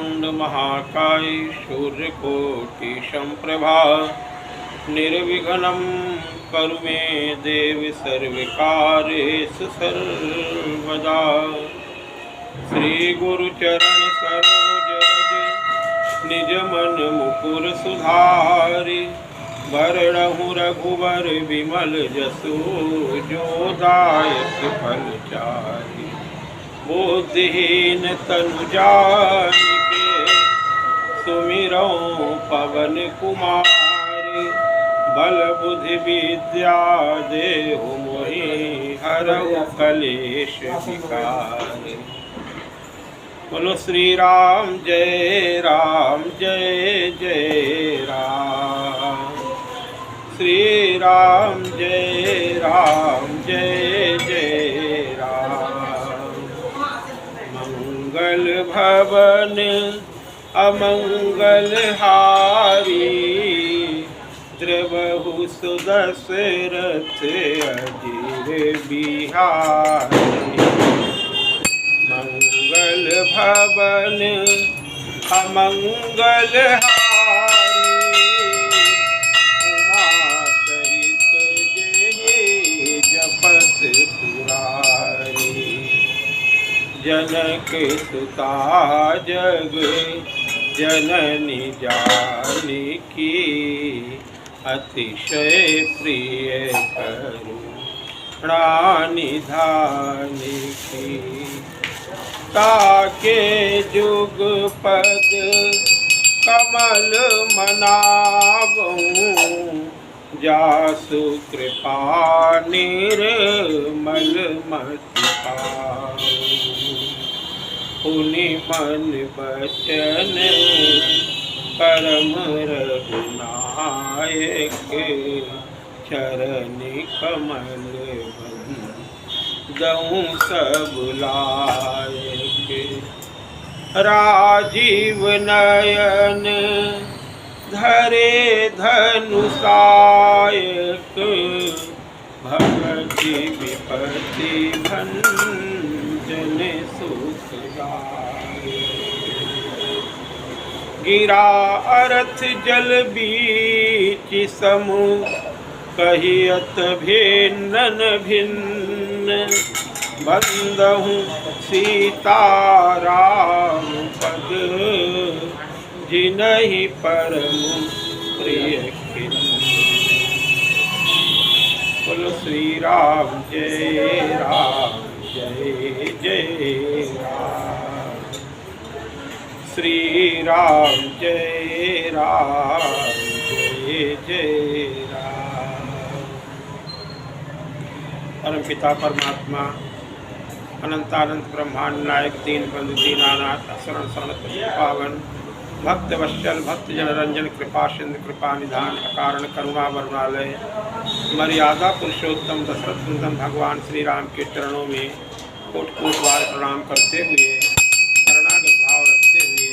वक्रतुंड महाकाय सूर्यकोटि संप्रभा निर्विघ्नं कुरु मे देव सर्वकार्येषु सर्वदा। श्री गुरुचरण सरोज रज निज मन मुकुर सुधारि वरणहु रघुवर विमल जसु जो दायक फलचारि। बुद्धिहीन तनु जानिके सुमिरौ पवन कुमार बल बुद्धि विद्या देहु मोहि हरऊ कलेश विकार। बोलो श्री राम जय जय राम। श्री राम जय जय राम। मंगल भवन अमंगल हारी द्रवहु सुदशरथ अजीर बिहारी। मंगल भवन अमंगल हारी उमा सहित जय जपत पुरारी। जनक सुता जग जननी जानकी अतिशय प्रिय करुणा निधान की। ताके जुग पद कमल मनावऊं जासु कृपा निर्मल मति पाऊं। पुनि मन बचन परम रघुनायक चरण कमल बंदऊं सब लायक। राजीव नयन धरे धनुषायक भगति विपत्ति भंजन सुखदायक। गिरा अर्थ जल बीच समु कहियत भिन्न भिन्न बंदहु सीता राम पद जिनहि परम प्रिय खिन्न। बोलो श्री राम जय जय राम। श्री राम जय जय राम। परम पिता परमात्मा अनंतानंत ब्रह्मांड नायक दीन बंधु दीनानाथ शरण शरण पावन भक्त वत्सल भक्त जन रंजन कृपा सिंधु कृपा निधान अकारण करुणा वरुणालय मर्यादा पुरुषोत्तम दशरथ नंदन भगवान श्री राम के चरणों में कोट कोट बार प्रणाम करते हुए शरणागत भाव रखते हुए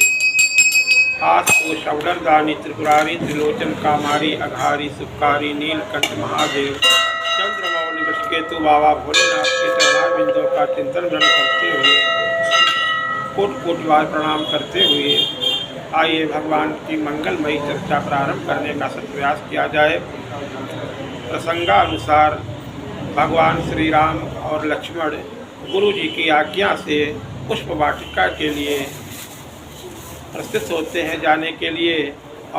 हाथ को शवडर दानी त्रिपुरारी त्रिलोचन कामारी अघारी सुखारी नीलकंठ महादेव चंद्रमौली वृषकेतु बाबा भोलेनाथ के चरणारविंदों का चिंतन ग्रहण करते हुए कोट कोट बार प्रणाम करते हुए आइए भगवान की मंगलमयी चर्चा प्रारंभ करने का सत्प्रयास किया जाए। प्रसंगानुसार भगवान श्री राम और लक्ष्मण गुरु जी की आज्ञा से पुष्प वाटिका के लिए प्रस्थित होते हैं जाने के लिए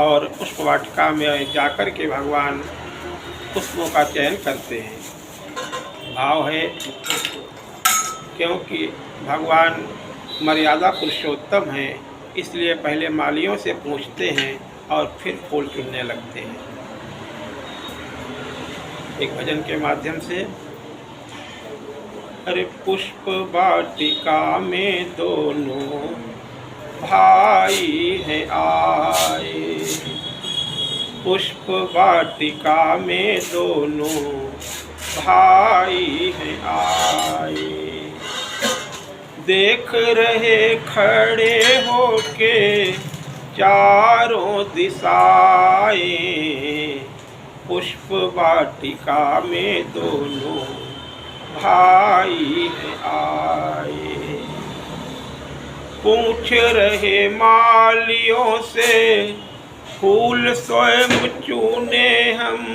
और पुष्प वाटिका में जाकर के भगवान पुष्पों का चयन करते हैं। भाव है क्योंकि भगवान मर्यादा पुरुषोत्तम हैं इसलिए पहले मालियों से पूछते हैं और फिर फूल चुनने लगते हैं। एक भजन के माध्यम से अरे पुष्प वाटिका में दोनों भाई हैं आए। पुष्प वाटिका में दोनों भाई हैं आए। देख रहे खड़े होके चारों दिशाएं। पुष्प वाटिका में दोनों भाई आए। पूछ रहे मालियों से, फूल स्वयं चुने हम।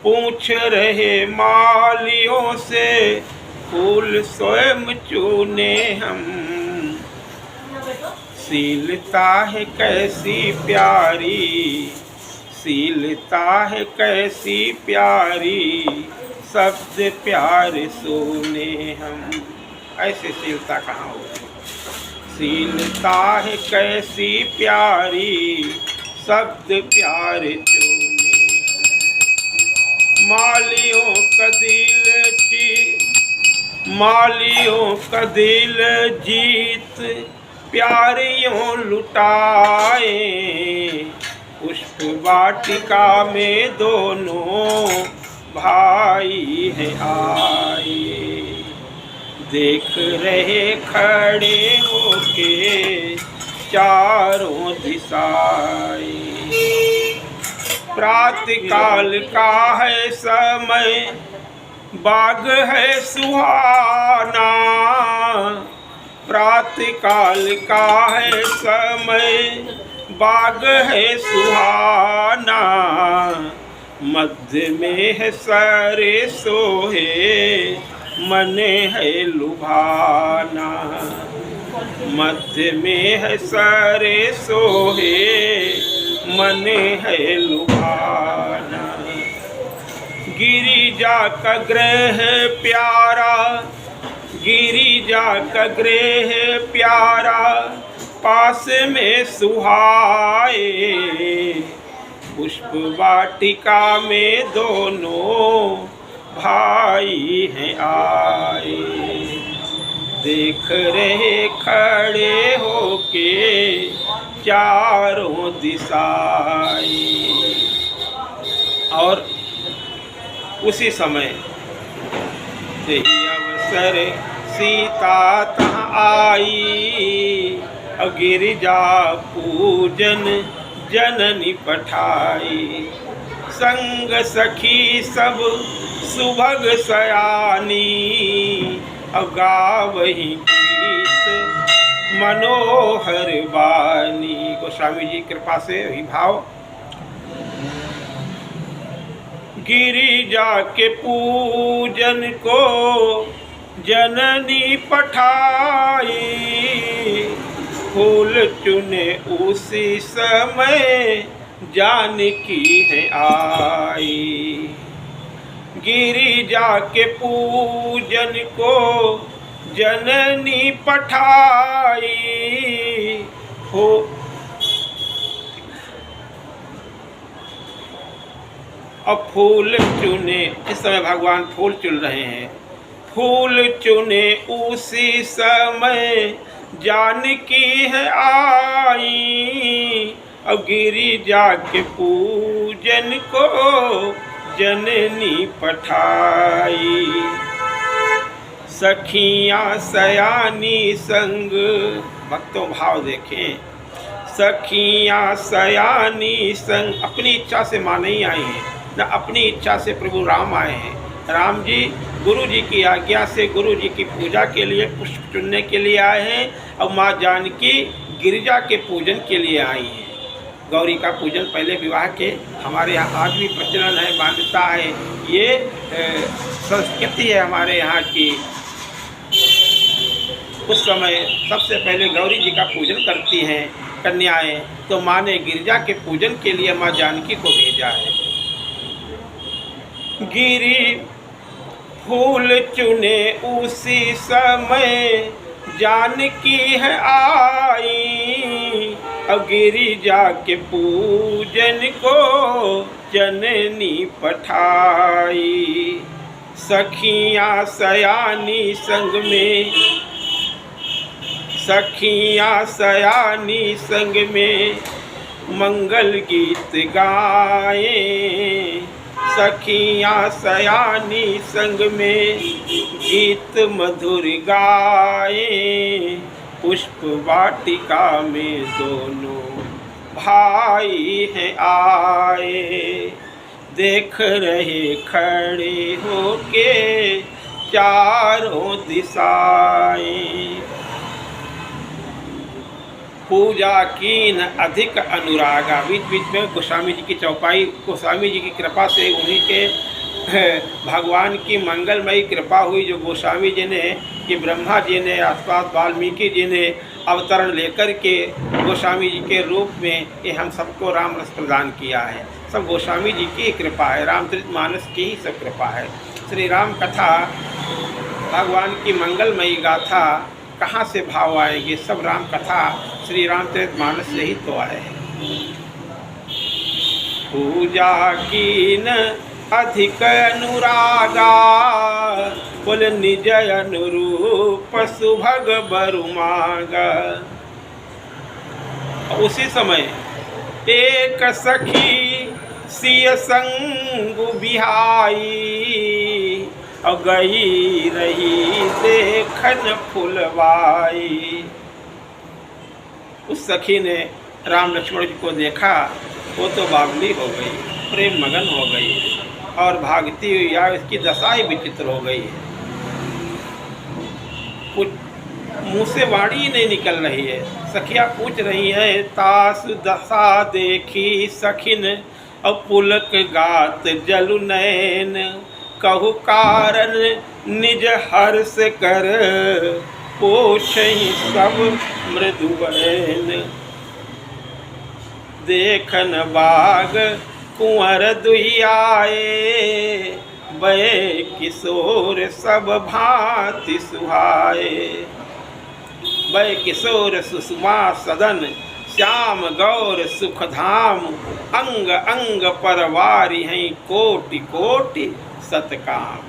पूछ रहे मालियों से, फूल स्वयं चुने हम। शीलता है कैसी प्यारी, शीलता है कैसी प्यारी, शब्द प्यार सुने हम। ऐसे शीलता कहाँ होती? शीलता है कैसी प्यारी, शब्द प्यार चुने हम। मालियों का दिल जीत प्यारियों लुटाए, पुष्प वाटिका में दोनों भाई हैं आए। देख रहे खड़े होके चारों दिशाएं, प्रातःकाल का है समय, बाग है सुहाना। प्रातःकाल का है समय, बाग है सुहाना। मध्य में है सारे सोहे, मन है लुभाना। मध्य में है सारे सोहे, मन है लुभाना। गिरिजा का गृह प्यारा, गिरिजा का गृह प्यारा, पास में सुहाए। पुष्प वाटिका में दोनों भाई हैं आए। देख रहे खड़े होके चारों दिशाएं। और उसी समय यही अवसर सीता तहाँ आई, और गिरिजा पूजन जननी पठाई। संग सखी सब सुभग सयानी, और गावही गीत मनोहर वाणी। गोस्वामी जी कृपा से ही भाव। गिरिजा के पूजन को जननी पठाई, फूल चुने उसी समय जानकी है आई। गिरिजा के पूजन को जननी पठाई, हो अब फूल चुने। इस समय भगवान फूल चुन रहे हैं। फूल चुने उसी समय जानकी है आई, अब गिरिजा के पूजन को जननी पठाई। सखियाँ सयानी संग, भक्तों भाव देखें। सखियाँ सयानी संग, अपनी इच्छा से माँ नहीं आई हैं, न अपनी इच्छा से प्रभु राम आए हैं। राम जी गुरु जी की आज्ञा से गुरु जी की पूजा के लिए पुष्प चुनने के लिए आए हैं, और माँ जानकी गिरिजा के पूजन के लिए आई हैं। गौरी का पूजन पहले विवाह के हमारे यहाँ आज भी प्रचलन है, मान्यता है। ये संस्कृति है हमारे यहाँ की। उस समय सबसे पहले गौरी जी का पूजन करती हैं कन्याएं, तो माँ ने गिरिजा के पूजन के लिए माँ जानकी को भेजा है। गिरी फूल चुने उसी समय जानकी है आई, अब गिरिजा के पूजन को जननी पठाई। सखियाँ सयानी संग में, सखियाँ सयानी संग में मंगल गीत गाए। सखियाँ सयानी संग में गीत मधुर गाए, पुष्प वाटिका में दोनों भाई हैं आए। देख रहे खड़े होके चारों दिशाएं। पूजा कीन अधिक अनुरागा। बीच बीच में गोस्वामी जी की चौपाई, गोस्वामी जी की कृपा से उन्हीं के भगवान की मंगलमयी कृपा हुई जो गोस्वामी जी ने, कि ब्रह्मा जी ने, आसपास वाल्मीकि जी ने अवतरण लेकर के गोस्वामी जी के रूप में ये हम सबको राम रस प्रदान किया है। सब गोस्वामी जी की कृपा है, रामचरितमानस की ही सब कृपा है। श्री राम कथा, भगवान की मंगलमयी गाथा कहाँ से भाव आएंगे? सब राम कथा श्री रामचरितमानस से ही तो आए हैं। पूजा कीन अधिक अनुरागा, बोल निज अनुरूप सुभग बरु मांगा। उसी समय एक सखी सिय संग बिहाई, और गई रही देखन फुलवाई। उस सखी ने राम लक्ष्मण जी को देखा, वो तो बावली हो गई, प्रेम मगन हो गई और भागती हुई या इसकी दशा ही विचित्र हो गई है। कुछ मुँह से वाणी ही नहीं निकल रही है। सखियाँ पूछ रही हैं, तास दशा देखी सखिन और पुलक गात जलु नैन, कहु कारण निज हर्ष कर पोषहि सब मृदुबैन। देखन बाग कुंवर दुहियाए, बय किशोर सब भांति सुहाए। बय किशोर सुषमा सदन, श्याम गौर सुखधाम, अंग अंग परवारी हैं कोटि कोटि सतकाम।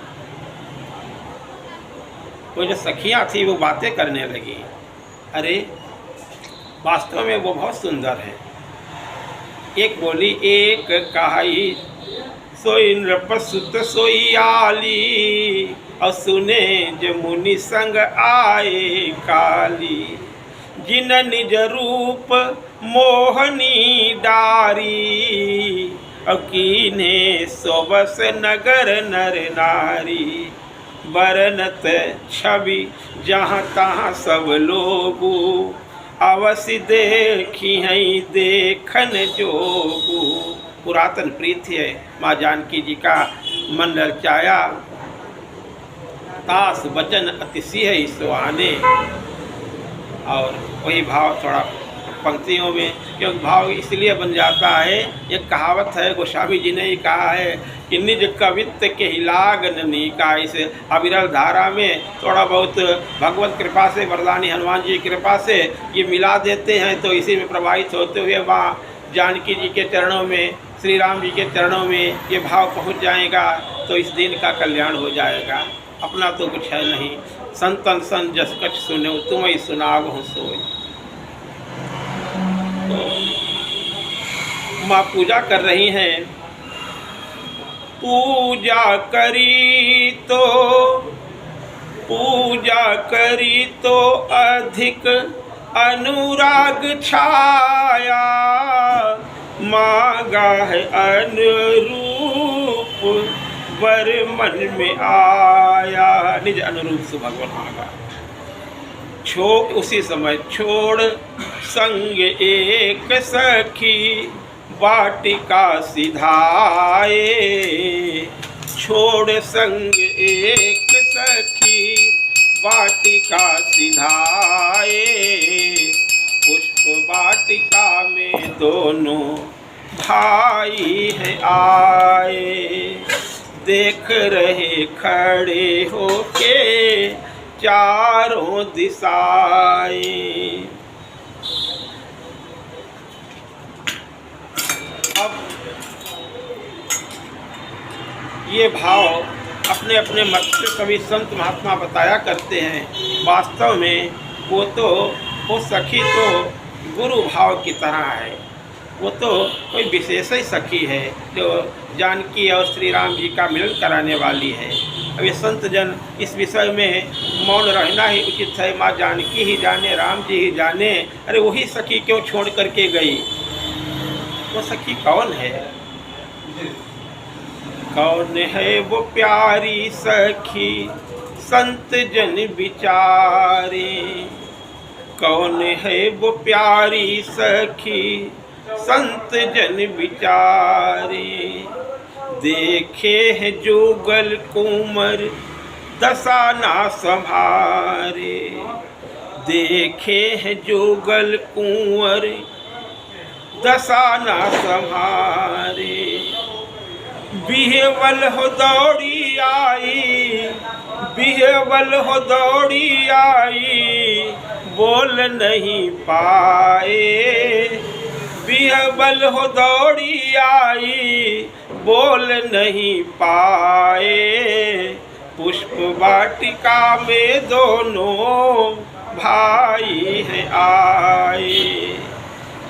वो जो सखियाँ थी वो बातें करने लगी। अरे वास्तव में वो बहुत सुंदर है। एक बोली, एक कहाई सोई नृपसुत सोई आली, और सुने जो मुनि संग आए काली। जिन निज रूप मोहनी डारी, और कीन्हे सोबस नगर नर नारी। बरनत छवि जहाँ तहाँ सब लोगू, अवश्य देखी हैं देखन जोगू। पुरातन प्रीत है माँ जानकी जी का मन ललचाया, तास वचन अतिशय सुहाने। और वही भाव थोड़ा पंक्तियों में, क्योंकि भाव इसलिए बन जाता है, एक कहावत है गोस्वामी जी ने ही कहा है कि निज कवित्व के ही लागन नीका। इस अविरल धारा में थोड़ा बहुत भगवत कृपा से, वरदानी हनुमान जी की कृपा से ये मिला देते हैं, तो इसी में प्रभावित होते हुए माँ जानकी जी के चरणों में, श्री राम जी के चरणों में ये भाव पहुँच जाएगा तो इस दिन का कल्याण हो जाएगा। अपना तो कुछ है नहीं। संतन सन जस कछ सुनो, तुम ही सुनाव हो सोई। तो माँ पूजा कर रही हैं। पूजा करी तो अधिक अनुराग छाया, मांगा है अनुरूप वर मन में आया। निज अनुरूप से भगवान मांगा। उसी समय छोड़ संग एक सखी वाटिका सिधाए। छोड़ संग एक सखी वाटिका सिधाए। पुष्प वाटिका में दोनों भाई है आए। देख रहे खड़े होके चारों दिशाएं। अब ये भाव अपने अपने मत से सभी संत महात्मा बताया करते हैं। वास्तव में वो सखी तो गुरु भाव की तरह है। वो तो कोई विशेष ही सखी है जो जानकी और श्री राम जी का मिलन कराने वाली है। अब ये संत जन इस विषय में मौन रहना ही उचित है। माँ जानकी ही जाने, राम जी ही जाने। अरे वही सखी क्यों छोड़ करके गई? वो सखी कौन है? कौन है वो प्यारी सखी संत जन विचारे। कौन है वो प्यारी सखी संत जन विचारे, देखे हैं जुगल कुंवर दशा ना संभारे, देखे हैं जुगल कुंवर दशा ना संभारे। बिहवल हो दौड़ी आई, बिहवल हो दौड़ी आई, बोल नहीं पाए, बिहवल हो दौड़ी आई, बोल नहीं पाए। पुष्प वाटिका में दोनों भाई हैं आए,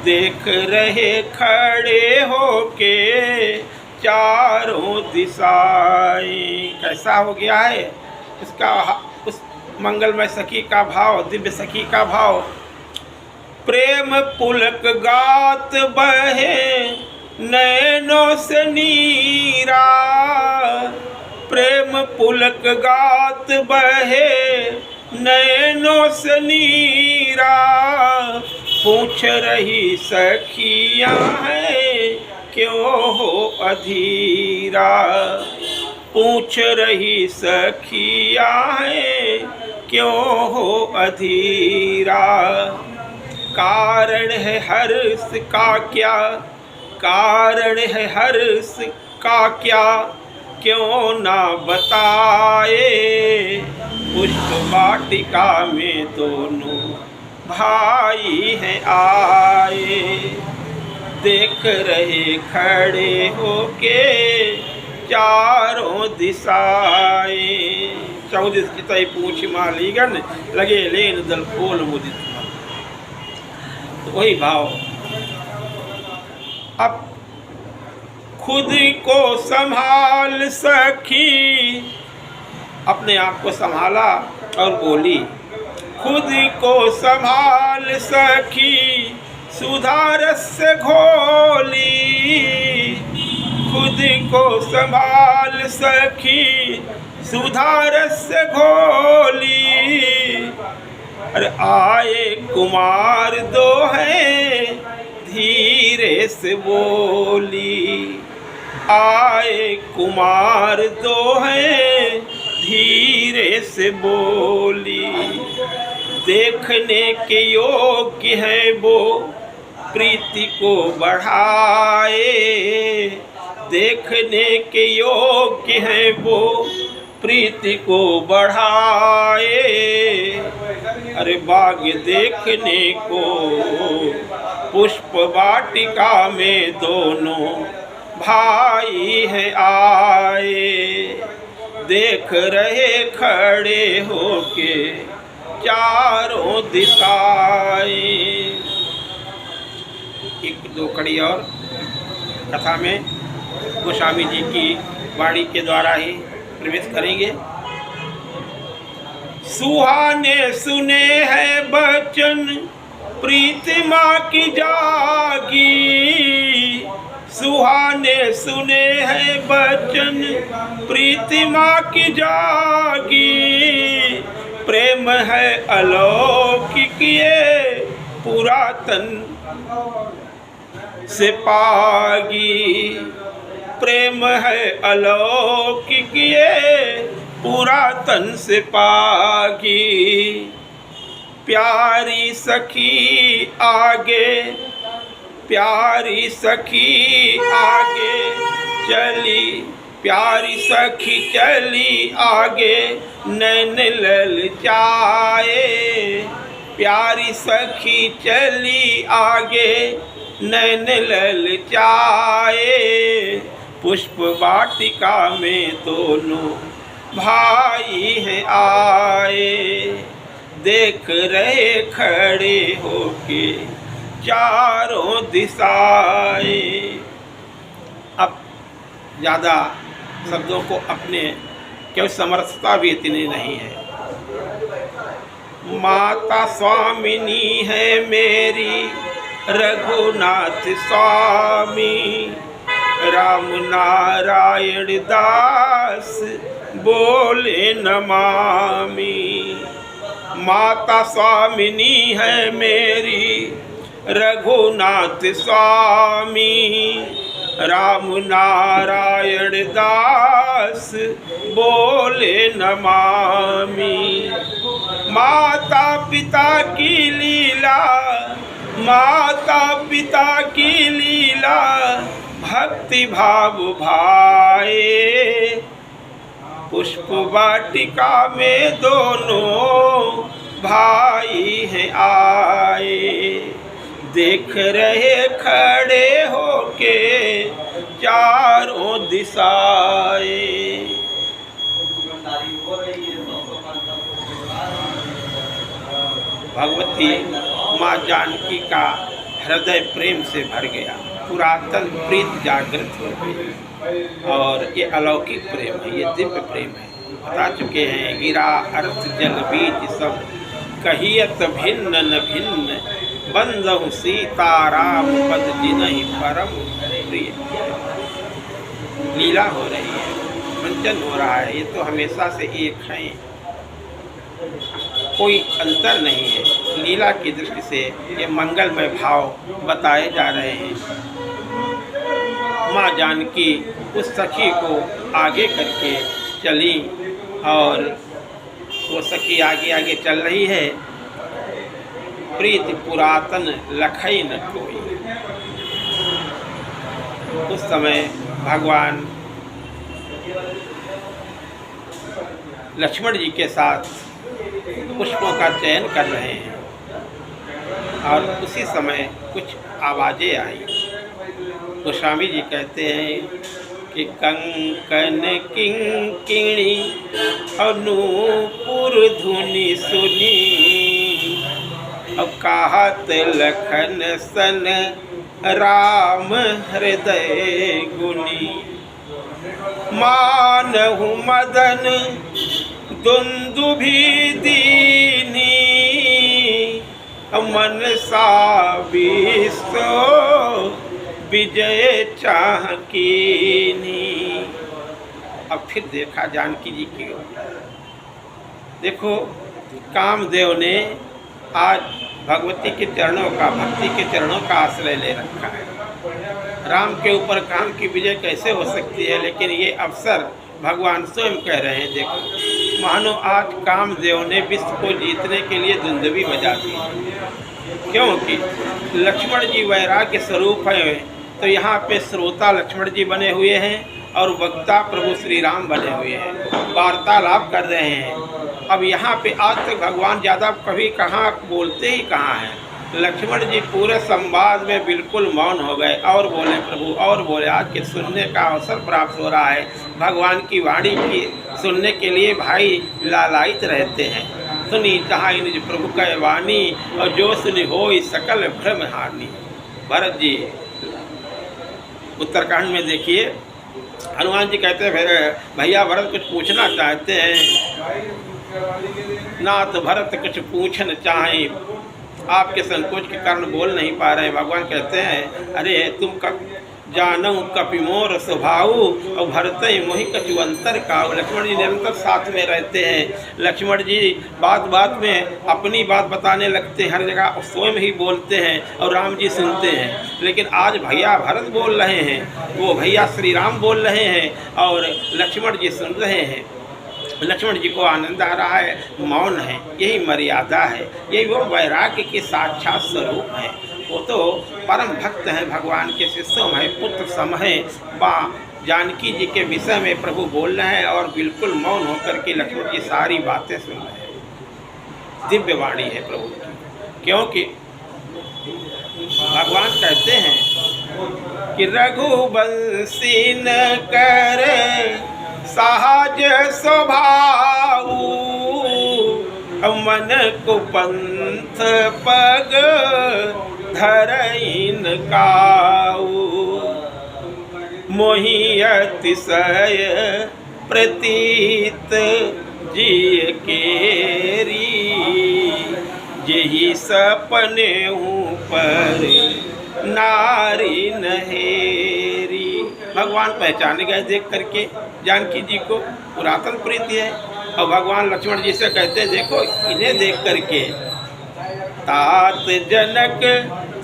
देख रहे खड़े होके चारों दिशाएं। कैसा हो गया है उसका, उस मंगलमय सखी का भाव, दिव्य सखी का भाव। प्रेम पुलक गात बहे नैनों से नीरा, प्रेम पुलक गात बहे नैनों से नीरा। पूछ रही सखियाँ हैं क्यों हो अधीरा, पूछ रही सखियाँ हैं क्यों हो अधीरा। कारण है हर्ष का क्या, कारण है हर्ष का क्या, क्यों ना बताए। पुष्प वाटिका में दोनों भाई हैं आए, देख रहे खड़े होके चारों दिशाएं। 14 चितई पूछ मालीगन लगे लेन दल खोल मुदित। तो वही भाव। अब खुद को संभाल सखी, अपने आप को संभाला और बोली, खुद को संभाल सखी सुधारस से घोली, खुद को संभाल सखी सुधारस से घोली। अरे आए कुमार दो हैं धीरे से बोली, आए कुमार दो हैं धीरे से बोली। देखने के योग्य है वो प्रीति को बढ़ाए, देखने के योग्य है वो प्रीति को बढ़ाए। अरे बाग देखने को पुष्प वाटिका में दोनों भाई हैं आए, देख रहे खड़े होके चारों दिशाएं। एक दो कड़ी और कथा में गोस्वामी जी की वाणी के द्वारा ही प्रवेश करेंगे। सुहाने सुने हैं बचन प्रीतिमा की जागी, सुहाने सुने हैं बचन प्रीतिमा की जागी। प्रेम है अलौकिक ये पुरातन से पागी, प्रेम है अलौकिक ये पुरातन से पागी। प्यारी सखी आगे, प्यारी सखी आगे चली, प्यारी सखी चली आगे नैन ललचाए, प्यारी सखी चली आगे नैन ललचाए। पुष्प वाटिका में दोनों भाई हैं आए, देख रहे खड़े होके चारों दिशाएं। अब ज़्यादा शब्दों को अपने क्यों समर्थता भी इतनी नहीं है। माता स्वामिनी है मेरी रघुनाथ स्वामी, राम नारायण दास बोले नमामि। माता स्वामिनी है मेरी रघुनाथ स्वामी, राम नारायण दास बोले नमामि। माता पिता की लीला, माता पिता की लीला भक्ति भाव भाए, पुष्प वाटिका में दोनों भाई हैं आए। देख रहे खड़े होके चारों दिशाएं। भगवती माँ जानकी का हृदय प्रेम से भर गया, पुरातन प्रीत जागृत हो गई। और ये अलौकिक प्रेम है, ये दिव्य प्रेम है। बता चुके हैं, गिरा अर्थ जल बीज सब, कहियत भिन्न न भिन्न, बंदहु सीताराम पद जिनहि परम प्रिय। लीला हो रही है, मंचन हो रहा है, ये तो हमेशा से एक हैं, कोई अंतर नहीं है। लीला की दृष्टि से ये मंगलमय भाव बताए जा रहे हैं। माँ जानकी उस सखी को आगे करके चली और वो सखी आगे आगे चल रही है। प्रीति पुरातन लखई न कोई। उस समय भगवान लक्ष्मण जी के साथ पुष्पों का चयन कर रहे हैं और उसी समय कुछ आवाज़ें आई। गोस्वामी जी कहते हैं कि कंकन किंकिणी अनूपुर धुनि सुनी, अब कहत लखन सन राम हृदय गुनी। मानहु मदन दुंदुभि दीनी, मन सा विसो विजय चाहकीनी। अब फिर देखा जानकी जी की ओर। देखो, कामदेव ने आज भगवती के चरणों का, भक्ति के चरणों का आश्रय ले रखा है। राम के ऊपर काम की विजय कैसे हो सकती है, लेकिन ये अवसर भगवान स्वयं कह रहे हैं। देखो, मानो आज कामदेव ने विश्व को जीतने के लिए दुंदुभी बजा दी, क्योंकि लक्ष्मण जी वैराग्य स्वरूप है। तो यहाँ पे श्रोता लक्ष्मण जी बने हुए हैं और वक्ता प्रभु श्री राम बने हुए हैं, वार्तालाप कर रहे हैं। अब यहाँ पे आज तक भगवान ज़्यादा कभी कहाँ बोलते ही कहाँ हैं। लक्ष्मण जी पूरे संवाद में बिल्कुल मौन हो गए और बोले प्रभु और बोले। आज के सुनने का अवसर प्राप्त हो रहा है। भगवान की वाणी की सुनने के लिए भाई लालायित रहते हैं। सुनी कहा निज प्रभु का वाणी, और जो सुनी होई सकल भ्रम हानि। भरत जी उत्तरकांड में देखिए, हनुमान जी कहते हैं भैया भरत कुछ पूछना चाहते हैं। नाथ भरत कुछ पूछना चाहें, आपके संकोच के कारण बोल नहीं पा रहे हैं। भगवान कहते हैं अरे तुम कब जानू कपि मोर स्वभाव, और भरत मोहि कछु अंतर का। लक्ष्मण जी निरंतर साथ में रहते हैं। लक्ष्मण जी बात बात में अपनी बात बताने लगते हैं, हर जगह स्वयं ही बोलते हैं और राम जी सुनते हैं। लेकिन आज भैया भरत बोल रहे हैं, वो भैया श्री राम बोल रहे हैं और लक्ष्मण जी सुन रहे हैं। लक्ष्मण जी को आनंद आ रहा है, मौन है। यही मर्यादा है, यही वो वैराग्य के साक्षात स्वरूप है। वो तो परम भक्त हैं, भगवान के शिष्यों में पुत्र सम है। जानकी जी के विषय में प्रभु बोल रहे हैं और बिल्कुल मौन होकर के लक्ष्मण जी सारी बातें सुन रहे हैं। दिव्य वाणी है प्रभु की, क्योंकि भगवान कहते हैं कि रघुवंशी न कर सहज स्वभाव, मन को पंथ पग धरइन काऊ। मोहि अतिशय प्रतीत जिय केरी, जेहि सपने पर नारी नहेरी। भगवान पहचान गए देख करके जानकी जी को, पुरातन प्रीति है। और भगवान लक्ष्मण जी से कहते हैं देखो इन्हें देख करके तात जनक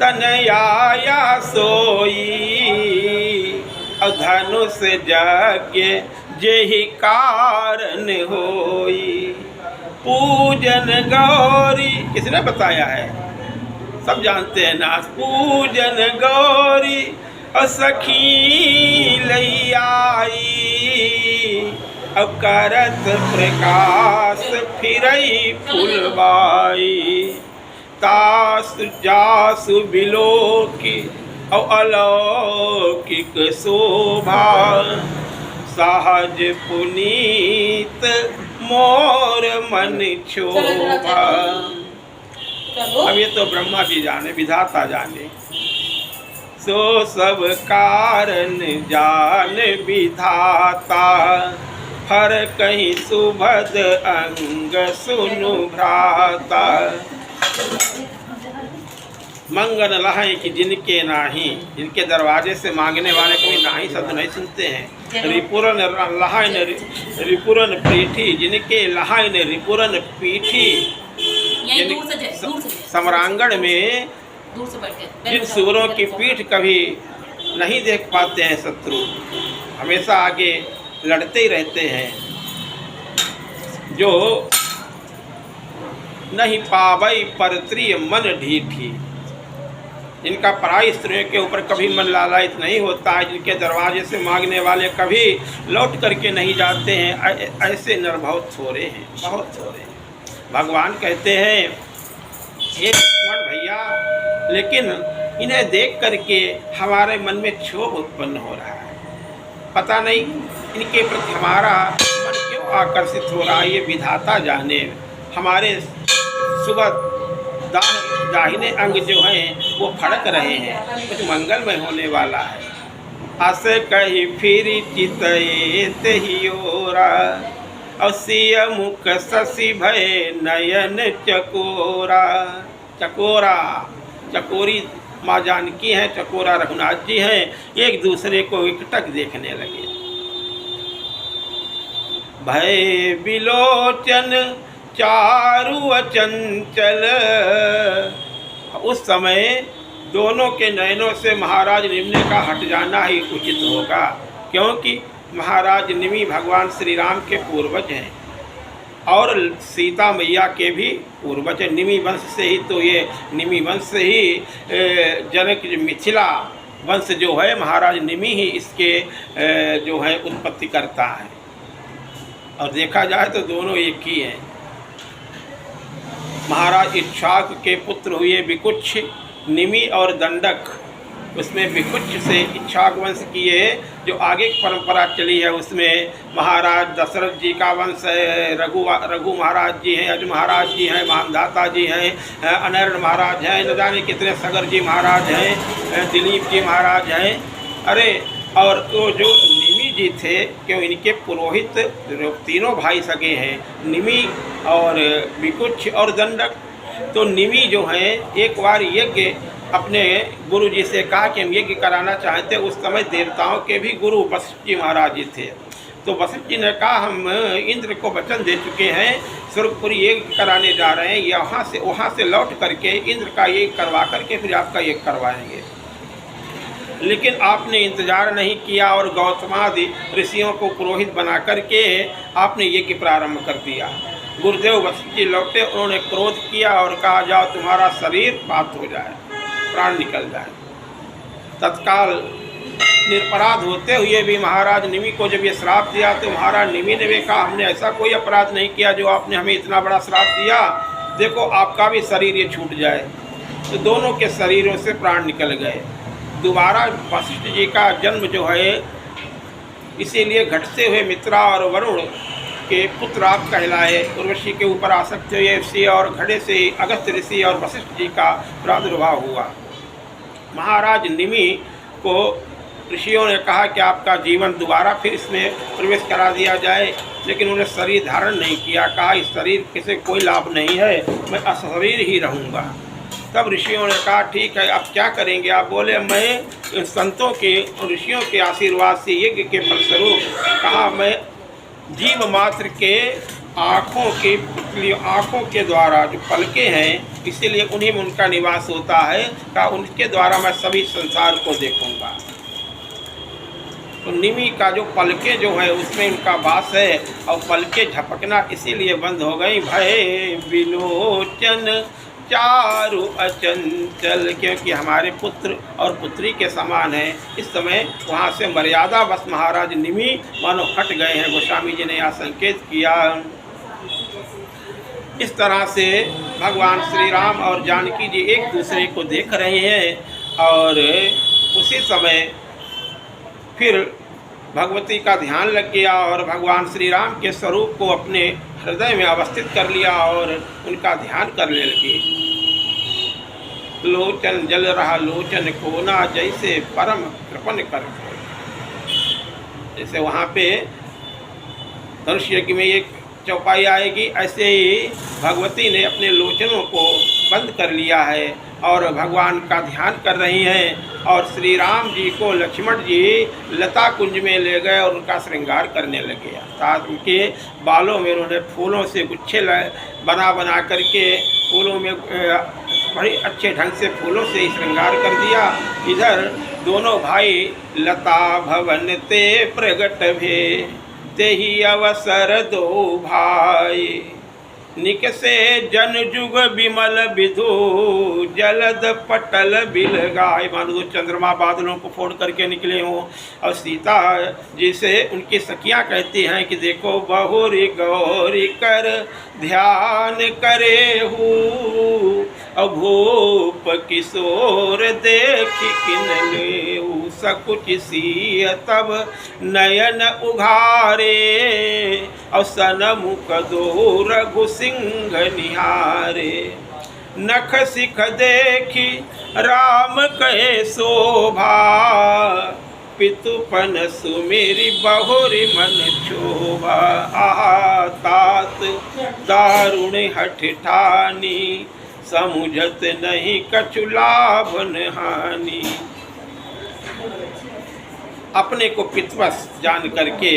तनयाया सोई और धनुष यज्ञ जेहि कारण होई पूजन गौरी। किसने बताया है? सब जानते हैं ना। पूजन गौरी और सखी लैयाई अब करत प्रकाश फिरई फुलबाई तास जासु बिलोकी और अलौकिक शोभा सहज पुनीत मोर मन शोभा। अब ये तो ब्रह्मा जी जाने, विधाता जाने, सो सब कारण जान विधाता हर कहीं सुभद अंग सुनु भ्राता। मंगन लहाई कि जिनके नाही, जिनके दरवाजे से मांगने वाले कभी नाही शब्द नहीं सुनते हैं। रिपुरन लहाइन रिपुरन पीठी, जिनके लहाइन रिपुरन पीठी, सम्रांगण में जिन सूरों की पीठ कभी नहीं देख पाते हैं शत्रु, हमेशा आगे लड़ते ही रहते हैं। जो नहीं पावई परत्रिय मन ढीठी, जिनका पराई स्त्रियों के ऊपर कभी मन लालायित नहीं होता है, जिनके दरवाजे से मांगने वाले कभी लौट करके नहीं जाते हैं, ऐसे नर बहुत थोड़े हैं, बहुत थोड़े हैं। भगवान कहते हैं हे लक्ष्मण भैया, लेकिन इन्हें देख करके हमारे मन में क्षोभ उत्पन्न हो रहा है। पता नहीं इनके प्रति हमारा मन क्यों आकर्षित हो रहा है, ये विधाता जाने। हमारे सुबह दाहिने अंग जो हैं वो फड़क रहे हैं, कुछ मंगलमय होने वाला है। अस कही फिर चितएत ही ओरा असिय मुख शशि भय नयन चकोरा। चकोरा, चकोरी माँ जानकी हैं, चकोरा रघुनाथ जी हैं, एक दूसरे को एकटक देखने लगे। भय बिलोचन चारु अचंचल, उस समय दोनों के नयनों से महाराज निमि का हट जाना ही उचित होगा, क्योंकि महाराज निमि भगवान श्री राम के पूर्वज हैं और सीता मैया के भी पूर्वज हैं। निमि वंश से ही तो ये निमि वंश से ही जनक मिथिला वंश जो है महाराज निमि ही इसके जो है उत्पत्ति करता है। और देखा जाए तो दोनों एक ही हैं। महाराज इक्ष्वाक के पुत्र हुए विकुच्छ, निमि और दंडक, उसमें विकुच्छ से इक्ष्वाक वंश की है जो आगे की परंपरा चली है। उसमें महाराज दशरथ जी का वंश है, रघु महाराज जी हैं, अज महाराज जी हैं, मानधाता जी हैं, अनर्ण महाराज हैं, न जाने कितने सगर जी महाराज हैं, दिलीप जी महाराज हैं। अरे और वो जो निमि जी थे क्यों इनके पुरोहित तीनों भाई सगे हैं, निमि और विकुच्छ और दंडक। तो निमि जो हैं एक बार यज्ञ अपने गुरु जी से कहा कि हम यज्ञ कराना चाहते। उस समय देवताओं के भी गुरु वशिष्ठ जी महाराज जी थे। तो वशिष्ठ जी ने कहा हम इंद्र को वचन दे चुके हैं, स्वर्गपुरी यज्ञ कराने जा रहे हैं, वहाँ से लौट करके इंद्र का यज्ञ करवा करके फिर आपका यज्ञ करवाएंगे। लेकिन आपने इंतजार नहीं किया और गौतमादि ऋषियों को पुरोहित बना करके आपने यज्ञ प्रारंभ कर दिया। गुरुदेव वशिष्ठ जी लौटे, उन्होंने क्रोध किया और कहा जाओ तुम्हारा शरीर पात हो जाए, प्राण निकल जाए। तत्काल निरपराध होते हुए भी महाराज निमि को जब ये श्राप दिया तो महाराज निमि ने भी कहा हमने ऐसा कोई अपराध नहीं किया जो आपने हमें इतना बड़ा श्राप दिया, देखो आपका भी शरीर ये छूट जाए। तो दोनों के शरीरों से प्राण निकल गए। दोबारा वशिष्ठ जी का जन्म जो है इसीलिए घटते हुए मित्रा और वरुण के पुत्र आप कहलाए। उर्वशी के ऊपर आसक्त हुए ऋषि और घड़े से अगस्त ऋषि और वशिष्ठ जी का प्रादुर्भाव हुआ। महाराज निमि को ऋषियों ने कहा कि आपका जीवन दोबारा फिर इसमें प्रवेश करा दिया जाए, लेकिन उन्हें शरीर धारण नहीं किया। कहा इस शरीर से कोई लाभ नहीं है, मैं अशरीर ही रहूँगा। तब ऋषियों ने कहा ठीक है अब क्या करेंगे आप? बोले मैं संतों के और ऋषियों के आशीर्वाद से यज्ञ के फलस्वरूप कहा मैं जीव मात्र के आँखों की पुतली, आँखों के द्वारा जो पलकें हैं, इसीलिए उन्हीं में उनका निवास होता है। का उनके द्वारा मैं सभी संसार को देखूंगा। तो निमि का जो पलकें जो है उसमें उनका वास है, और पलकें झपकना इसीलिए बंद हो गई। भय विलोचन चारु अचंचल, क्योंकि हमारे पुत्र और पुत्री के समान है। इस समय वहाँ से मर्यादा बस महाराज निमि मानो हट गए हैं। गोस्वामी जी ने यहाँ संकेत किया। इस तरह से भगवान श्री राम और जानकी जी एक दूसरे को देख रहे हैं, और उसी समय फिर भगवती का ध्यान लग गया और भगवान श्री राम के स्वरूप को अपने हृदय में अवस्थित कर लिया और उनका ध्यान करने लगे। लोचन जल रहा लोचन कोना, जैसे परम कृपन कर। जैसे वहाँ पे धनुष यज्ञ में एक चौपाई आएगी, ऐसे ही भगवती ने अपने लोचनों को बंद कर लिया है और भगवान का ध्यान कर रही हैं। और श्री राम जी को लक्ष्मण जी लता कुंज में ले गए और उनका श्रृंगार करने लगे। अर्थात उनके बालों में उन्होंने फूलों से गुच्छे बना करके फूलों में बड़े अच्छे ढंग से फूलों से श्रृंगार कर दिया। इधर दोनों भाई लता भवन ते प्रगट भे, ते ही अवसर दो भाई, निकसे जन जुग विमल विधु, जलद पटल बिल गाय। मानो चंद्रमा बादलों को फोड़ करके निकले हों। और सीता जी से उनकी सखियाँ कहती हैं कि देखो बहुरी गौरी कर ध्यान करे हूँ, भूप किशोर देख किन लेऊ, सकुच सिय तब नयन उघारे, और सनमुख दो रघु सिंह निहारे, नख सिख देखी राम कहे शोभा, पितुपन सुमेरी बहुरी मन क्षोभा। आहा तात दारुण हठ ठानी, समुझत नहीं कछु लाभन हानि। अपने को पितवश जान करके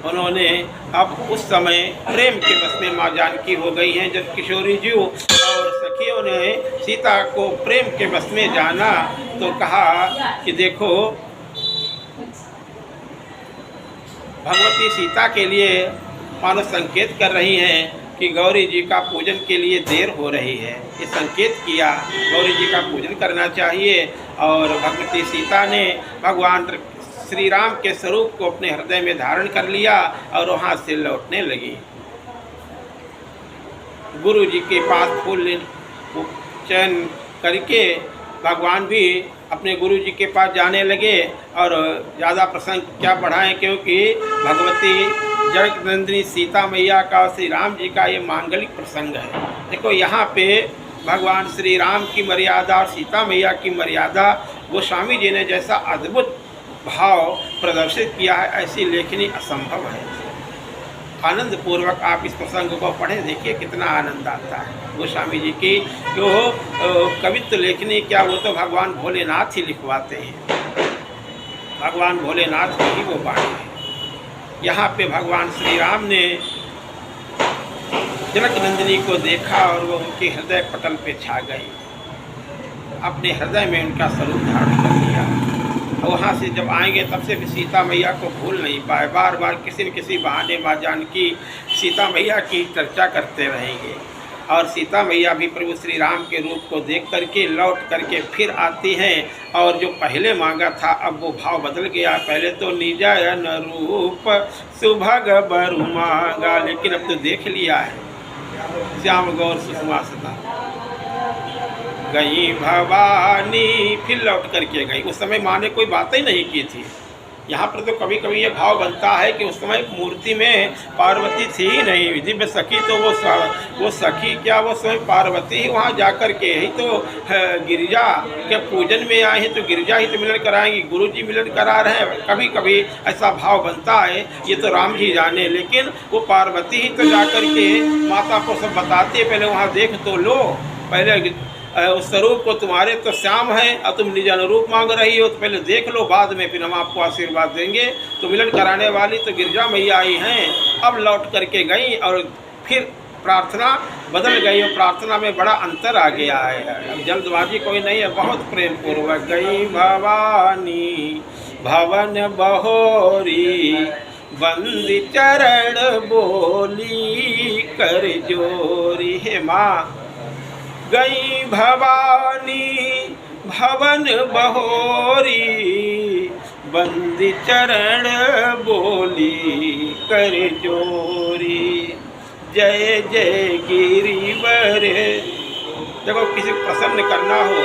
उन्होंने अब उस समय प्रेम के बस में माँ जानकी हो गई हैं। जब किशोरी जी और सखियों ने सीता को प्रेम के बस में जाना तो कहा कि देखो भगवती सीता के लिए मानो संकेत कर रही हैं कि गौरी जी का पूजन के लिए देर हो रही है। ये संकेत किया गौरी जी का पूजन करना चाहिए। और भगवती सीता ने भगवान श्री राम के स्वरूप को अपने हृदय में धारण कर लिया और वहाँ से लौटने लगी। गुरु जी के पास फूल चयन करके भगवान भी अपने गुरु जी के पास जाने लगे। और ज़्यादा प्रसंग क्या बढ़ाएं, क्योंकि भगवती जगनंदिनी सीता मैया का और श्री राम जी का ये मांगलिक प्रसंग है। देखो यहाँ पे भगवान श्री राम की मर्यादा और सीता मैया की मर्यादा गोस्वामी जी ने जैसा अद्भुत भाव प्रदर्शित किया है, ऐसी लेखनी असंभव है। आनंद पूर्वक आप इस प्रसंग को पढ़ें, देखिए कितना आनंद आता है। गोस्वामी जी की जो कवित्व लेखनी क्या, वो तो भगवान भोलेनाथ ही लिखवाते हैं। भगवान भोलेनाथ की ही वो बाणी है। यहाँ पे भगवान श्री राम ने जनकनंदिनी को देखा और वो उनके हृदय पटल पे छा गई, अपने हृदय में उनका स्वरूप धारण कर लिया। वहाँ से जब आएंगे तब से भी सीता मैया को भूल नहीं पाए। बार बार किसी न किसी बहाने माँ जानकी सीता मैया की चर्चा करते रहेंगे। और सीता मैया भी प्रभु श्री राम के रूप को देख करके लौट करके फिर आती हैं। और जो पहले मांगा था अब वो भाव बदल गया। पहले तो निजयन रूप सुभग बरु मांगा, लेकिन अब तो देख लिया है श्याम गौर सुषमा सदा गई भवानी, फिर लौट करके गई। उस समय माँ ने कोई बात ही नहीं की थी। यहाँ पर तो कभी कभी ये भाव बनता है कि उस समय मूर्ति में पार्वती थी ही नहीं, दिव्य सखी तो वो सखी क्या, वो स्वयं पार्वती ही वहाँ जाकर के ही तो गिरिजा के पूजन में आए हैं, तो गिरिजा ही तो मिलन कराएंगी, गुरु जी मिलन करा रहे हैं। कभी कभी ऐसा भाव बनता है, ये तो राम जी जाने, लेकिन वो पार्वती ही तो जाकर के माता को सब बताती है, पहले वहाँ देख तो लो, पहले उस स्वरूप को तुम्हारे तो श्याम है और तुम निज अनुरूप मांग रही हो, तो पहले देख लो, बाद में फिर हम आपको आशीर्वाद देंगे। तो मिलन कराने वाली तो गिरजा मैया आई हैं। अब लौट करके गई और फिर प्रार्थना बदल गई और प्रार्थना में बड़ा अंतर आ गया है। अब जल्दबाजी कोई नहीं है, बहुत प्रेम पूर्वक गई भवानी भवन बहोरी, बंदी चरण बोली कर जोरी। हे माँ, गई भवानी भवन बहोरी, बंदी चरण बोली कर जोरी। जय जय गिरिवर। देखो, किसी को प्रसन्न करना हो,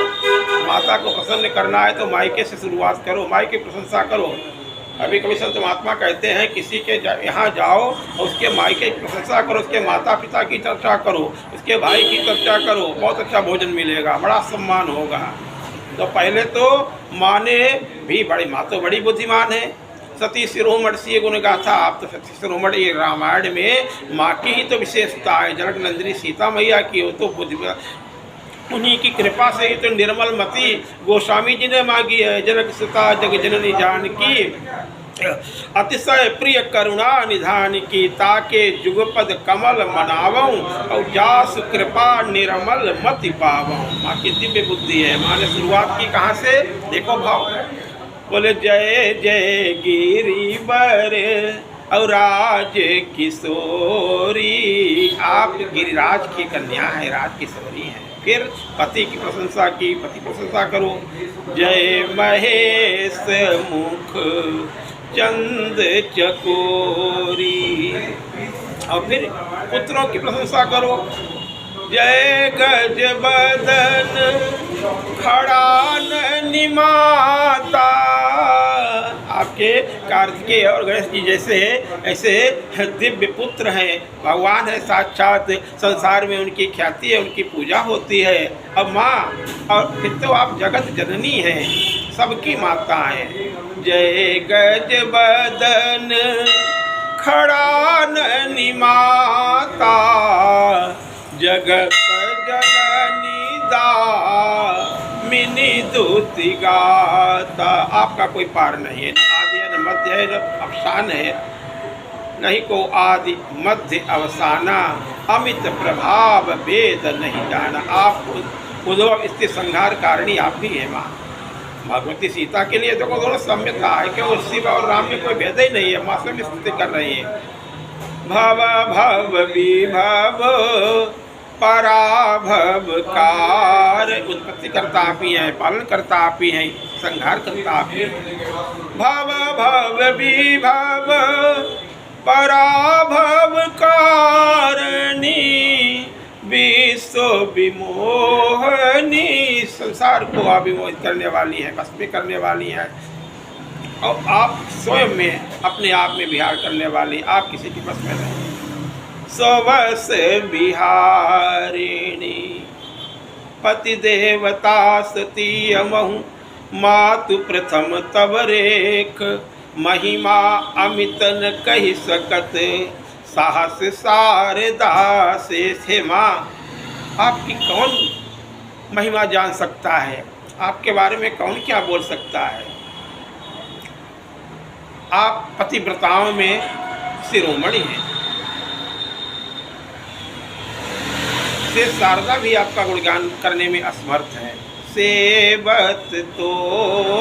माता को प्रसन्न करना है तो मायके से शुरुआत करो, मायके की प्रशंसा करो। अभी कभी संत महात्मा कहते हैं किसी के यहाँ जाओ और उसके मायके की प्रशंसा करो, उसके माता पिता की चर्चा करो, उसके भाई की चर्चा करो, बहुत अच्छा भोजन मिलेगा, बड़ा सम्मान होगा। तो पहले तो माँ ने भी माँ तो बड़ी बुद्धिमान है। सती शिरोमणि सी गुण गाथा। आप तो सती शिरोमणि रामायण में माँ की ही तो विशेषता है। जनक नंदिनी सीता मैया की हो तो बुद्धि, उन्हीं की कृपा से ही तो निर्मल मति गोस्वामी जी ने मांगी है। जनक सुता जग जननी जानकी, अतिशय प्रिय करुणा निधान की, ताके जुगपद कमल मनावऊं और जास कृपा निर्मल मति पावऊं। माँ की दिव्य बुद्धि है। माँ ने शुरुआत की कहाँ से? देखो भाव, बोले जय जय गिरिवर और राज किशोरी। आप गिरिराज की कन्या है, राज किशोरी है। फिर पति की प्रशंसा की, पति प्रशंसा करो। जय महेश मुख चंद चकोरी। और फिर पुत्रों की प्रशंसा करो। जय गज बदन खड़ाननी माता। आपके कार्तिकेय और गणेश जी जैसे ऐसे दिव्य पुत्र हैं, भगवान है साक्षात। संसार में उनकी ख्याति है, उनकी पूजा होती है। अब माँ, और फिर तो आप जगत जननी हैं, सबकी माता हैं। जय गज बदन खड़ाननी माता, जगत जननी दामिनी दूती गाता। आपका कोई पार नहीं है, न आदि है न मध्य है न अवसान है, नहीं को आदि मध्य अवसाना। अमित प्रभाव वेद नहीं जाना। आप उद्भव स्थिति संहार कारिणी आप भी है माँ। भगवती सीता के लिए देखो दोनों सम्यता है कि वो शिव और राम में कोई भेद ही नहीं है। माँ से भी स्तुति कर रही है। भव भव विभव पराभवकार। उत्पत्ति करता आप ही हैं, पालन करता आप ही हैं, संहार करता आप ही हैं। भव भव विभव पराभवकारिणी, विश्व विमोहनी। संसार को अभिमोहित करने वाली है, भस्म करने वाली है। और आप स्वयं में अपने आप में विहार करने वाली, आप किसी की बस में नहीं। स्वस विहारिणी पति देवता सती अमहु, मातु प्रथम तव रेख। महिमा अमितन कही सकत, साहस शारदा से। माँ, आपकी कौन महिमा जान सकता है? आपके बारे में कौन क्या बोल सकता है? आप पतिव्रताओं में शिरोमणि हैं। से शारदा भी आपका गुणगान करने में असमर्थ है। सेवत तो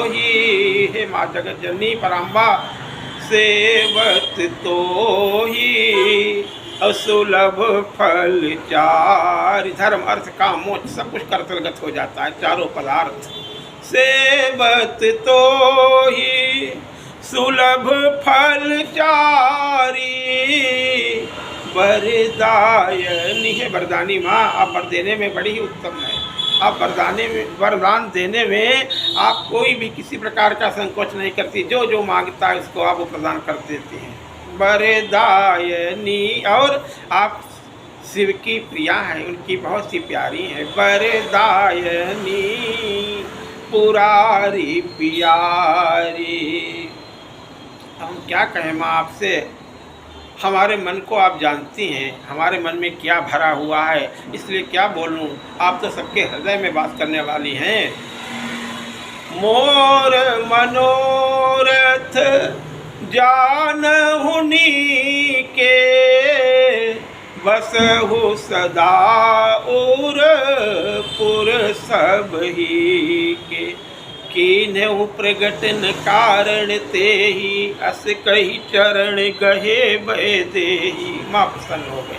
ही है माँ जगत जननी पराम्बा, सेवत तो ही असुलभ फल चार। धर्म अर्थ काम मोक्ष सब कुछ कर्तव्यगत हो जाता है, चारों पदार्थ। सेवत तो ही सुलभ फल चारी, वरदायनी है वरदानी माँ। आप वर देने में बड़ी ही उत्तम है। आप वरदान देने में आप कोई भी किसी प्रकार का संकोच नहीं करती। जो जो मांगता है उसको आप वो प्रदान कर देती हैं। वरदायनी, और आप शिव की प्रिया हैं, उनकी बहुत सी प्यारी हैं। वरदायनी पुरारी प्यारी। हम क्या कहें माँ आपसे? हमारे मन को आप जानती हैं, हमारे मन में क्या भरा हुआ है, इसलिए क्या बोलूं। आप तो सबके हृदय में बात करने वाली हैं। मोर मनोरथ जानहुनी के, बसहु सदा और पुर सब ही के, कीन्हु प्रगटन कारण ते ही, अस कही चरण गहे बहे देही। माँ प्रसन्न हो गई।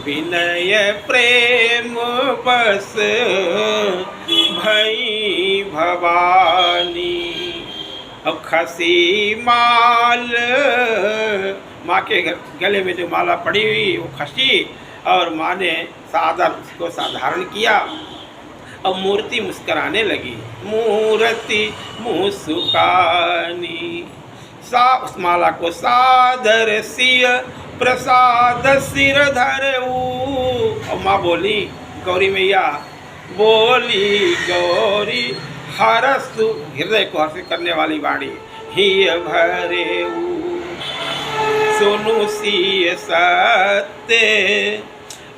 विनय प्रेम बस भई भवानी, अब खसी माल, माँ के गले में जो माला पड़ी हुई वो खसी और माँ ने उसको साधारण किया। अब मूर्ति मुस्कराने लगी, मूर्ति मुस्कानी, उस माला को सादर सिय प्रसाद सिर धरऊ। और माँ बोली, गौरी मैया बोली, गौरी हरसु, हृदय को हर्ष करने वाली वाणी, हिय भरेऊ सुनु सिय सत्य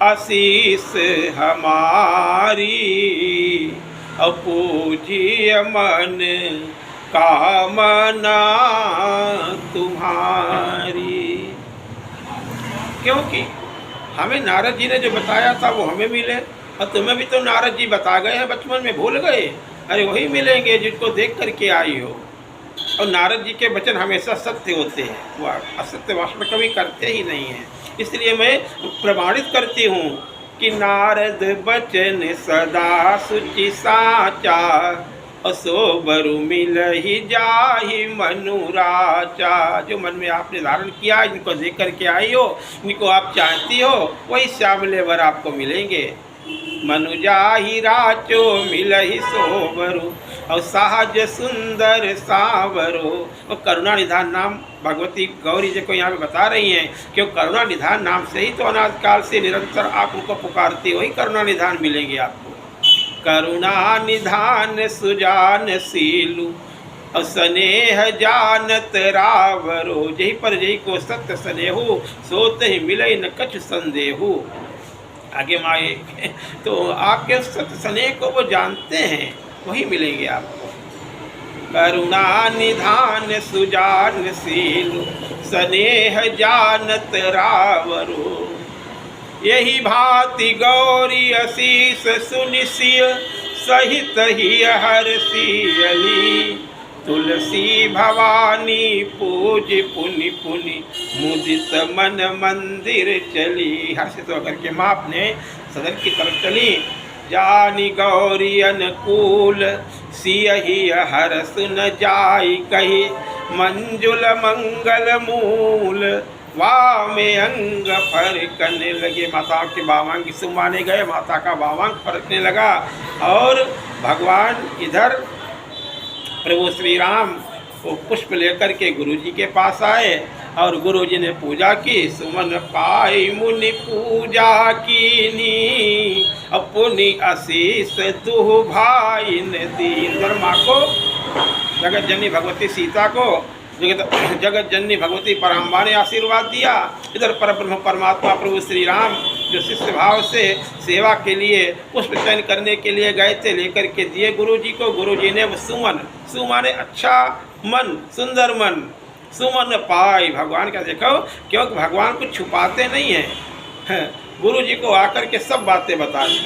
आशीष हमारी, अपूजिय मन कामना तुम्हारी। क्योंकि हमें नारद जी ने जो बताया था वो हमें मिले, और तुम्हें भी तो नारद जी बता गए हैं, बचपन में भूल गए। अरे वही मिलेंगे जिनको देख करके आई हो। और नारद जी के वचन हमेशा सत्य होते हैं, वो असत्य वास्तव कभी करते ही नहीं हैं। इसलिए मैं प्रमाणित करती हूँ कि नारद बचन सदा सुचि साचा, असो बरु मिल ही जाहि मनुराचा। जो मन में आपने धारण किया, इनको देख करके आई हो, इनको आप चाहती हो, वही श्यामले वर आपको मिलेंगे। मनुजा ही राचो मिल ही सोबरु, और सहज सुंदर सावरो। और करुणा निधान नाम भगवती गौरी जी को यहाँ पे बता रही हैं, क्यों करुणा निधान नाम से ही तो अनाद काल से निरंतर आप उनको पुकारते हो, वही करुणा निधान मिलेंगे आपको। करुणा निधान सुजान सीलु, और स्नेह जानत रावरो। जही पर जही को सत्य स्नेहु, सोते ही मिले न कछु संदेहु। आगे माए तो आपके सत्य स्नेह को वो जानते हैं, वही मिलेंगे आपको। करुणा निधान सुजान सीलु, स्नेह जानत रावरो। यही भांति गौरी असीस सुनिसिय, सहित ही हरसियली। तुलसी भवानी पूज पुनि पुनि, मुदित मन मंदिर चली। हर्षित होकर के माँ अपने सदन की तरफ चली। जानी गौरी अनुकूल, सियहि हरस न जाई कही। मंजुल मंगल मूल, वामे अंग फरकने लगे। माता के बावांग सुमाने गए, माता का बावांग फरकने लगा। और भगवान इधर प्रभु श्री राम वो पुष्प लेकर के गुरु जी के पास आए, और गुरु जी ने पूजा की। सुमन पाई मुनि पूजा कीनी, अपनी आशीष दुह भाई ने दी। इधर माँ को, जगत जननी भगवती सीता को, जगत जननी भगवती पराम्बा ने आशीर्वाद दिया। इधर परब्रह्म परमात्मा प्रभु श्री राम जो शिष्य भाव से सेवा के लिए पुष्प चयन करने के लिए गए थे, लेकर के दिए गुरु जी को। गुरु जी ने सुमन, सुमाने अच्छा मन, सुंदर मन, सुमन पाई। भगवान का देखो, क्योंकि भगवान कुछ छुपाते नहीं हैं। गुरु जी को आकर के सब बातें बता दी,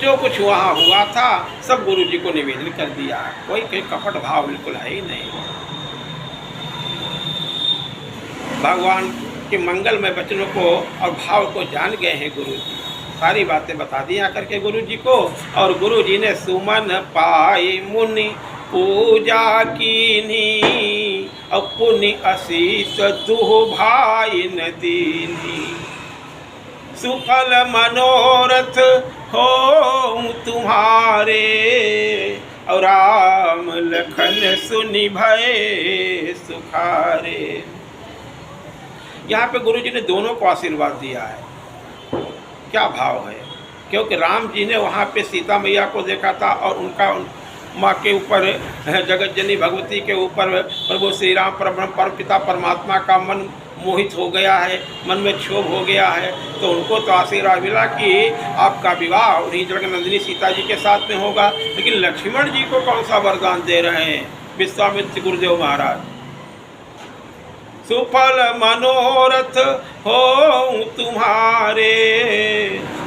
जो कुछ वहाँ हुआ था सब गुरु जी को निवेदन कर दिया। कोई कपट भाव बिल्कुल है ही नहीं। भगवान के मंगलमय वचनों को और भाव को जान गए हैं गुरु जी। सारी बातें बता दी आकर के गुरु जी को। और गुरु जी ने सुमन पाई मुनि पूजा कीनी, अपनी आशीष दुह भाई न दीनी। सुफल मनोरथ हो तुम्हारे, और राम लखन सुनि भय सुखारे। यहाँ पे गुरु जी ने दोनों को आशीर्वाद दिया है। क्या भाव है, क्योंकि राम जी ने वहाँ पे सीता मैया को देखा था, और उनका माँ के ऊपर, जगत जननी भगवती के ऊपर प्रभु श्री राम परम पिता परमात्मा का मन मोहित हो गया है, मन में क्षोभ हो गया है। तो उनको तो आशीर्वाद मिला कि आपका विवाह उन्हीं जगन्नंदिनी सीता जी के साथ में होगा। लेकिन लक्ष्मण जी को कौन सा वरदान दे रहे हैं विश्वामित्र गुरुदेव महाराज? सुफल मनोरथ हो तुम्हारे।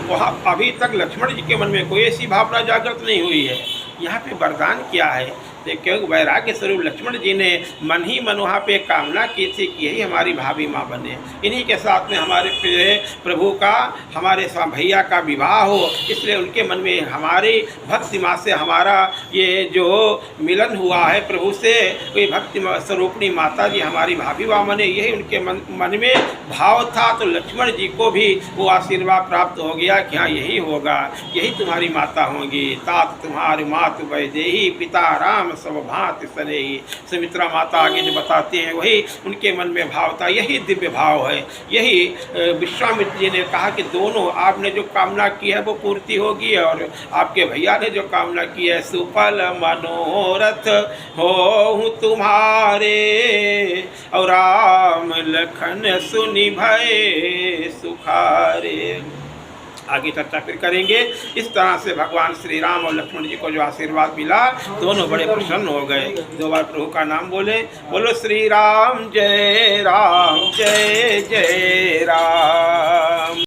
वहाँ अभी तक लक्ष्मण जी के मन में कोई ऐसी भावना जागृत नहीं हुई है। यहाँ पे वरदान क्या है, क्योंकि वैराग्य स्वरूप लक्ष्मण जी ने मन ही मन वहाँ पे कामना की थी कि यही हमारी भाभी माँ बने, इन्हीं के साथ में हमारे प्रभु का, हमारे भैया का विवाह हो। इसलिए उनके मन में हमारी भक्ति माँ से हमारा ये जो मिलन हुआ है प्रभु से, कोई भक्ति स्वरूपणी माता जी हमारी भाभी माँ बने, यही उनके मन में भाव था। तो लक्ष्मण जी को भी वो आशीर्वाद प्राप्त हो गया कि हाँ यही होगा, यही तुम्हारी माता होंगी। तात तुम्हारी मातु वैदेही पिता राम सब भांति सनेही। सुमित्रा माता आगे जो बताते हैं वही उनके मन में भाव था, यही दिव्य भाव है। यही विश्वामित्र जी ने कहा कि दोनों आपने जो कामना की है वो पूर्ति होगी, और आपके भैया ने जो कामना की है सुफल मनोरथ हो तुम्हारे, और राम लखन सुनि भय सुखारे। आगे चर्चा फिर करेंगे। इस तरह से भगवान श्री राम और लक्ष्मण जी को जो आशीर्वाद मिला, दोनों बड़े प्रसन्न हो गए। दो बार प्रभु का नाम बोले, बोलो श्री राम जय जय